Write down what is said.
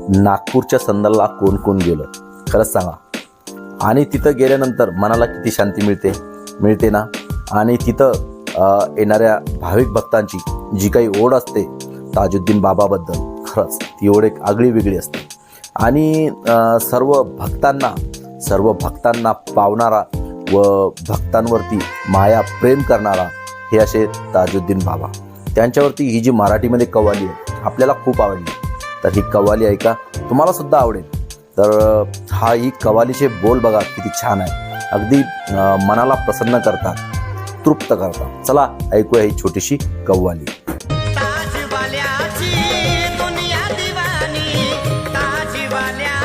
नागपूरच्या संदलला कोण कोण गेलं खरंच सांगा. आणि तिथं गेल्यानंतर मनाला किती शांती मिळते ना. आणि तिथं येणाऱ्या भाविक भक्तांची जी काही ओढ असते ताजुद्दीन बाबाबद्दल, खरंच ती ओढ एक आगळी वेगळी असते. आणि सर्व भक्तांना पावणारा व भक्तांवरती माया प्रेम करणारा हे असे ताजुद्दीन बाबा. त्यांच्यावरती ही जी मराठीमध्ये कव्वाली आहे आपल्याला खूप आवडली. तर ही कव्वाली ऐका, तुम्हाला सुद्धा आवडेल. तर ही कव्वालीचे बोल बघा किती छान आहे, अगदी मनाला प्रसन्न करतात, तृप्त करतात. चला ऐकूया ही छोटीशी कव्वाली. ताजवाल्याची दुनिया दिवानी, ताजवाल्या